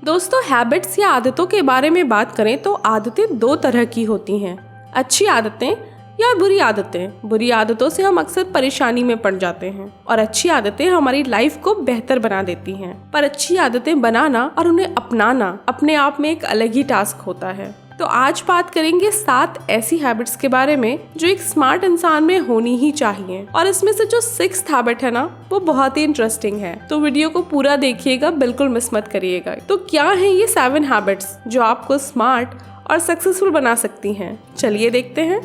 दोस्तों, हैबिट्स या आदतों के बारे में बात करें तो आदतें दो तरह की होती हैं, अच्छी आदतें या बुरी आदतें। बुरी आदतों से हम अक्सर परेशानी में पड़ जाते हैं और अच्छी आदतें हमारी लाइफ को बेहतर बना देती हैं। पर अच्छी आदतें बनाना और उन्हें अपनाना अपने आप में एक अलग ही टास्क होता है। तो आज बात करेंगे 7 ऐसी हैबिट्स के बारे में जो एक स्मार्ट इंसान में होनी ही चाहिए। और इसमें से जो 6th हैबिट है ना, वो बहुत ही इंटरेस्टिंग है, तो वीडियो को पूरा देखिएगा, बिल्कुल मिस मत करिएगा। तो क्या है ये 7 हैबिट्स जो आपको स्मार्ट और सक्सेसफुल बना सकती हैं? चलिए देखते हैं।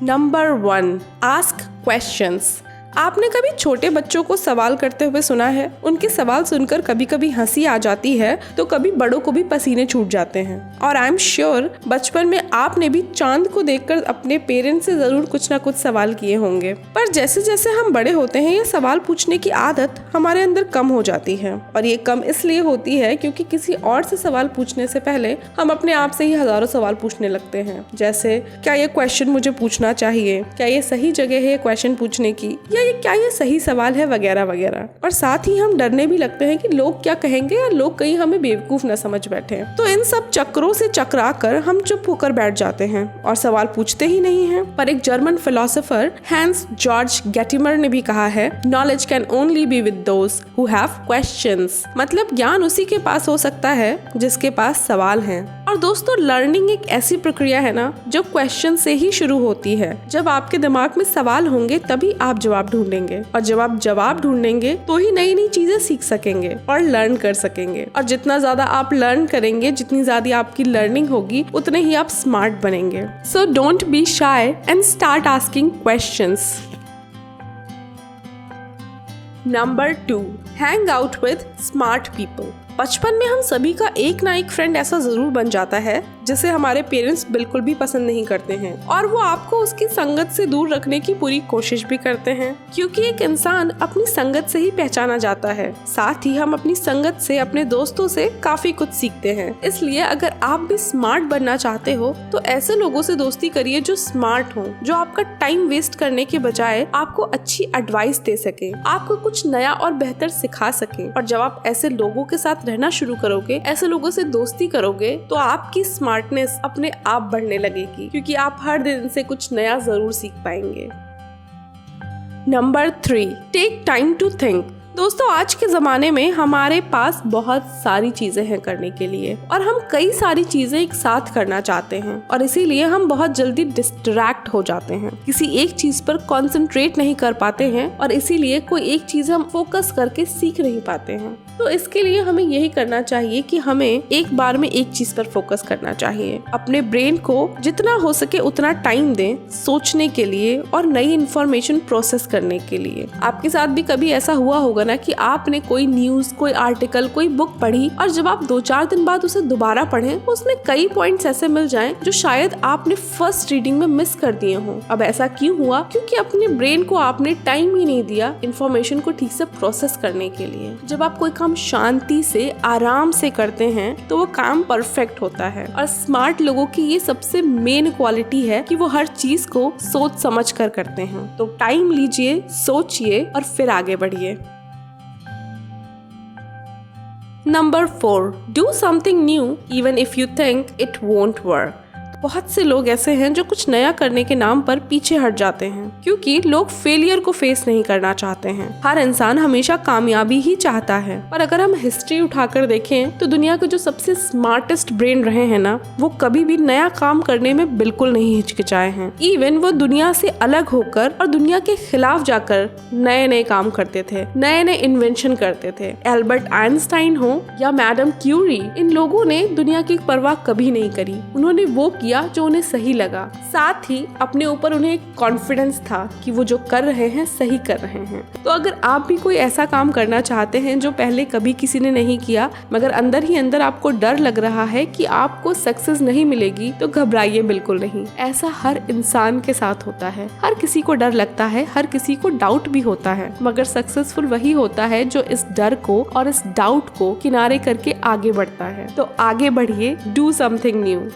Number 1, ask questions. आपने कभी छोटे बच्चों को सवाल करते हुए सुना है? उनके सवाल सुनकर कभी कभी हंसी आ जाती है तो कभी बड़ों को भी पसीने छूट जाते हैं। और आई एम श्योर बचपन में आपने भी चांद को देखकर अपने पेरेंट्स से जरूर कुछ ना कुछ सवाल किए होंगे। पर जैसे जैसे हम बड़े होते हैं ये सवाल पूछने की आदत हमारे अंदर कम हो जाती है। और ये कम इसलिए होती है क्योंकि किसी और से सवाल पूछने से पहले हम अपने आप से ही हजारों सवाल पूछने लगते हैं, जैसे क्या ये क्वेश्चन मुझे पूछना चाहिए, क्या ये सही जगह है क्वेश्चन पूछने की, क्या ये सही सवाल है, वगैरह वगैरह। और साथ ही हम डरने भी लगते हैं कि लोग क्या कहेंगे या लोग कहीं हमें बेवकूफ न समझ बैठे। तो इन सब चक्रों से चकरा कर हम चुप होकर बैठ जाते हैं और सवाल पूछते ही नहीं हैं। पर एक जर्मन फिलोसोफर हैंस जॉर्ज गैटिमर ने भी कहा है, knowledge can only be with those who have questions. मतलब ज्ञान उसी के पास हो सकता है जिसके पास सवाल हैं। और दोस्तों, लर्निंग एक ऐसी प्रक्रिया है ना जो क्वेश्चन से ही शुरू होती है। जब आपके दिमाग में सवाल होंगे तभी आप जवाब ढूंढेंगे, और जब आप जवाब ढूंढेंगे तो ही नई नई चीजें सीख सकेंगे और लर्न कर सकेंगे। और जितना ज्यादा आप लर्न करेंगे, जितनी ज्यादा आपकी लर्निंग होगी, उतने ही आप स्मार्ट बनेंगे। So don't be shy and start asking questions. Number 2, hang out with smart people. बचपन में हम सभी का एक ना एक फ्रेंड ऐसा जरूर बन जाता है जिसे हमारे पेरेंट्स बिल्कुल भी पसंद नहीं करते हैं, और वो आपको उसकी संगत से दूर रखने की पूरी कोशिश भी करते हैं, क्योंकि एक इंसान अपनी संगत से ही पहचाना जाता है। साथ ही हम अपनी संगत से, अपने दोस्तों से काफी कुछ सीखते हैं। इसलिए अगर आप भी स्मार्ट बनना चाहते हो तो ऐसे लोगों से दोस्ती करिए जो स्मार्ट हो, जो आपका टाइम वेस्ट करने के बजाय आपको अच्छी एडवाइस दे सके, आपको कुछ नया और बेहतर सिखा सके। और जब आप ऐसे लोगों के साथ रहना शुरू करोगे, ऐसे लोगों से दोस्ती करोगे, तो आपकी स्मार्टनेस अपने आप बढ़ने लगेगी, क्योंकि आप हर दिन से कुछ नया जरूर सीख पाएंगे। Number 3, take time to think. दोस्तों, आज के ज़माने में हमारे पास बहुत सारी चीज़ें हैं करने के लिए, और हम कई सारी चीज़ें एक साथ करना चाहते हैं, और इसीलिए हम बहुत जल्दी डिस्ट्रैक्ट हो जाते हैं, किसी एक चीज़ पर कंसंट्रेट नहीं कर पाते हैं, और इसीलिए कोई एक चीज़ हम फोकस करके सीख नहीं पाते हैं। तो इसके लिए हमें यही करना चाहिए कि हमें एक बार में एक चीज़ पर फोकस करना चाहिए। अपने ब्रेन को जितना हो सके उतना टाइम दें सोचने के लिए और नई इन्फॉर्मेशन प्रोसेस करने के लिए। आपके साथ भी कभी ऐसा हुआ होगा ना कि आपने कोई न्यूज़, कोई आर्टिकल, कोई बुक पढ़ी, और जब आप 2-4 दिन बाद उसे दोबारा पढ़ें तो उसमें कई पॉइंट्स ऐसे मिल जाएं जो शायद आपने फर्स्ट रीडिंग में मिस कर दिए हों। अब ऐसा क्यों हुआ? क्योंकि अपने ब्रेन को आपने टाइम ही नहीं दिया इन्फॉर्मेशन को ठीक से प्रोसेस करने के लिए। जब आप कोई काम शांति से, आराम से करते हैं तो वो काम परफेक्ट होता है। और स्मार्ट लोगों की ये सबसे मेन क्वालिटी है कि वो हर चीज को सोच समझ कर करते हैं। तो टाइम लीजिए, सोचिए और फिर आगे बढ़िए। Number 4, do something new even if you think it won't work. बहुत से लोग ऐसे हैं जो कुछ नया करने के नाम पर पीछे हट जाते हैं, क्योंकि लोग फेलियर को फेस नहीं करना चाहते हैं। हर इंसान हमेशा कामयाबी ही चाहता है, पर अगर हम हिस्ट्री उठाकर देखें तो दुनिया के जो सबसे स्मार्टेस्ट ब्रेन रहे हैं ना, वो कभी भी नया काम करने में बिल्कुल नहीं हिचकिचाए हैं। इवन वो दुनिया से अलग होकर और दुनिया के खिलाफ जाकर नए नए काम करते थे, नए नए इन्वेंशन करते थे। एल्बर्ट आइंस्टाइन हो या मैडम क्यूरी, इन लोगों ने दुनिया की परवाह कभी नहीं करी। उन्होंने वो जो उन्हें सही लगा, साथ ही अपने ऊपर उन्हें एक कॉन्फिडेंस था कि वो जो कर रहे हैं सही कर रहे हैं। तो अगर आप भी कोई ऐसा काम करना चाहते हैं जो पहले कभी किसी ने नहीं किया, मगर अंदर ही अंदर आपको डर लग रहा है कि आपको सक्सेस नहीं मिलेगी, तो घबराइए बिल्कुल नहीं। ऐसा हर इंसान के साथ होता है। हर किसी को डर लगता है, हर किसी को डाउट भी होता है, मगर सक्सेसफुल वही होता है जो इस डर को और इस डाउट को किनारे करके आगे बढ़ता है। तो आगे बढ़िए, do something new.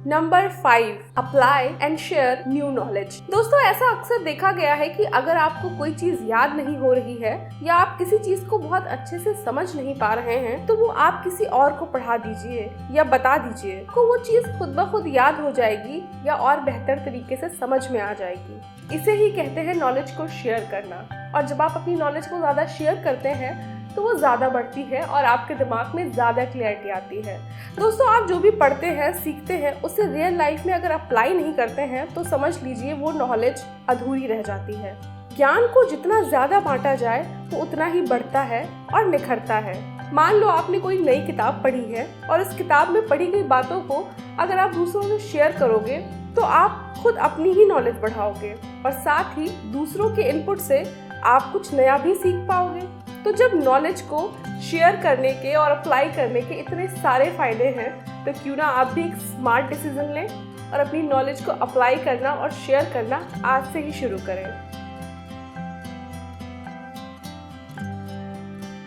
Number 5, apply and share new knowledge. दोस्तों, ऐसा अक्सर देखा गया है कि अगर आपको कोई चीज याद नहीं हो रही है या आप किसी चीज को बहुत अच्छे से समझ नहीं पा रहे हैं, तो वो आप किसी और को पढ़ा दीजिए या बता दीजिए, तो वो चीज खुद ब खुद याद हो जाएगी या और बेहतर तरीके से समझ में आ जाएगी। इसे ही कहते हैं नॉलेज को शेयर करना। और जब आप अपनी नॉलेज को ज्यादा शेयर करते हैं तो वो ज़्यादा बढ़ती है और आपके दिमाग में ज़्यादा क्लैरिटी आती है। दोस्तों, आप जो भी पढ़ते हैं, सीखते हैं, उसे रियल लाइफ में अगर अप्लाई नहीं करते हैं तो समझ लीजिए वो नॉलेज अधूरी रह जाती है। ज्ञान को जितना ज़्यादा बांटा जाए वो उतना ही बढ़ता है और निखरता है। मान लो आपने कोई नई किताब पढ़ी है और इस किताब में पढ़ी गई बातों को अगर आप दूसरों से शेयर करोगे तो आप खुद अपनी ही नॉलेज बढ़ाओगे और साथ ही दूसरों के इनपुट से आप कुछ नया भी सीख पाओगे। तो जब नॉलेज को शेयर करने के और अप्लाई करने के इतने सारे फायदे हैं, तो क्यों ना आप भी एक स्मार्ट डिसीजन लें और अपनी नॉलेज को अप्लाई करना और शेयर करना आज से ही शुरू करें।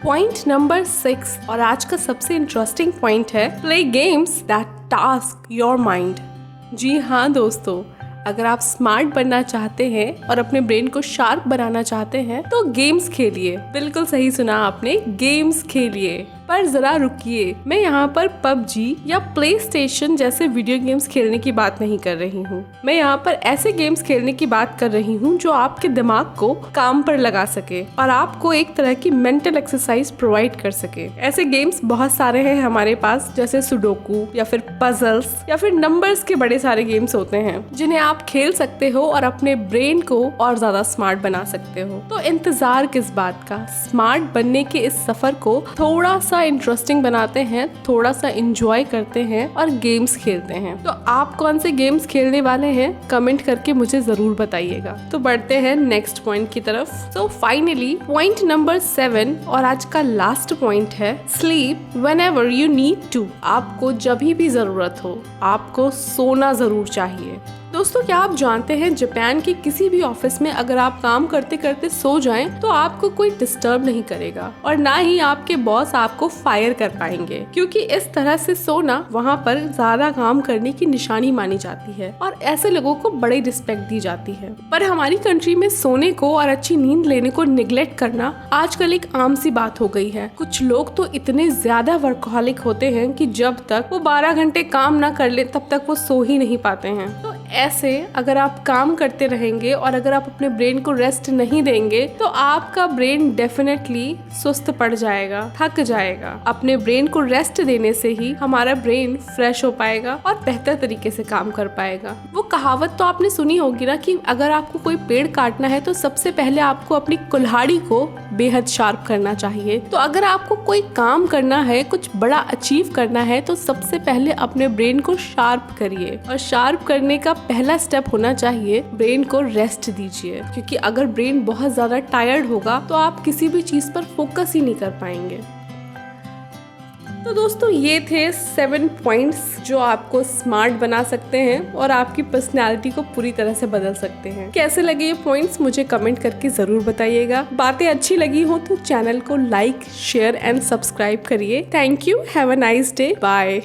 पॉइंट नंबर 6 और आज का सबसे इंटरेस्टिंग पॉइंट है, play games that task your mind. जी हाँ दोस्तों, अगर आप स्मार्ट बनना चाहते हैं और अपने ब्रेन को शार्प बनाना चाहते हैं तो गेम्स खेलिए। बिल्कुल सही सुना आपने, गेम्स खेलिए। पर जरा रुकिए, मैं यहाँ पर PUBG या प्ले स्टेशन जैसे वीडियो गेम्स खेलने की बात नहीं कर रही हूँ। मैं यहाँ पर ऐसे गेम्स खेलने की बात कर रही हूँ जो आपके दिमाग को काम पर लगा सके और आपको एक तरह की मेंटल एक्सरसाइज प्रोवाइड कर सके। ऐसे गेम्स बहुत सारे हैं हमारे पास, जैसे सुडोकू या फिर पजल्स या फिर नंबर्स के बड़े सारे गेम्स होते हैं जिन्हें आप खेल सकते हो और अपने ब्रेन को और ज्यादा स्मार्ट बना सकते हो। तो इंतजार किस बात का, स्मार्ट बनने के इस सफर को थोड़ा सा इंटरेस्टिंग बनाते हैं, थोड़ा सा एंजॉय करते हैं और गेम्स खेलते हैं। तो आप कौन से गेम्स खेलने वाले हैं कमेंट करके मुझे जरूर बताइएगा। तो बढ़ते हैं नेक्स्ट पॉइंट की तरफ। सो फाइनली पॉइंट नंबर 7 और आज का लास्ट पॉइंट है, sleep whenever you need to. आपको जब भी जरूरत हो आपको सोना जरूर चाहिए। दोस्तों, क्या आप जानते हैं जापान के किसी भी ऑफिस में अगर आप काम करते करते सो जाएं तो आपको कोई डिस्टर्ब नहीं करेगा और ना ही आपके बॉस आपको फायर कर पाएंगे, क्योंकि इस तरह से सोना वहाँ पर ज्यादा काम करने की निशानी मानी जाती है और ऐसे लोगों को बड़ी रिस्पेक्ट दी जाती है। पर हमारी कंट्री में सोने को और अच्छी नींद लेने को निगलेक्ट करना आजकल एक आम सी बात हो गई है। कुछ लोग तो इतने ज्यादा वर्कहॉलिक होते हैं कि जब तक वो 12 घंटे काम न कर ले तब तक वो सो ही नहीं पाते हैं। तो ऐसे अगर आप काम करते रहेंगे और अगर आप अपने ब्रेन को रेस्ट नहीं देंगे तो आपका ब्रेन डेफिनेटली सुस्त पड़ जाएगा, थक जाएगा। अपने ब्रेन को रेस्ट देने से ही हमारा ब्रेन फ्रेश हो पाएगा और बेहतर तरीके से काम कर पाएगा। वो कहावत तो आपने सुनी होगी ना कि अगर आपको कोई पेड़ काटना है तो सबसे पहले आपको अपनी कुल्हाड़ी को बेहद शार्प करना चाहिए। तो अगर आपको कोई काम करना है, कुछ बड़ा अचीव करना है, तो सबसे पहले अपने ब्रेन को शार्प करिए और शार्प करने का पहला स्टेप होना चाहिए ब्रेन को रेस्ट दीजिए, क्योंकि अगर ब्रेन बहुत ज्यादा टायर्ड होगा तो आप किसी भी चीज पर फोकस ही नहीं कर पाएंगे। तो दोस्तों, ये थे 7 पॉइंट्स जो आपको स्मार्ट बना सकते हैं और आपकी पर्सनैलिटी को पूरी तरह से बदल सकते हैं। कैसे लगे ये पॉइंट्स मुझे कमेंट करके जरूर बताइएगा। बातें अच्छी लगी हो तो चैनल को लाइक, शेयर एंड सब्सक्राइब करिए। Thank you, have a nice day, bye.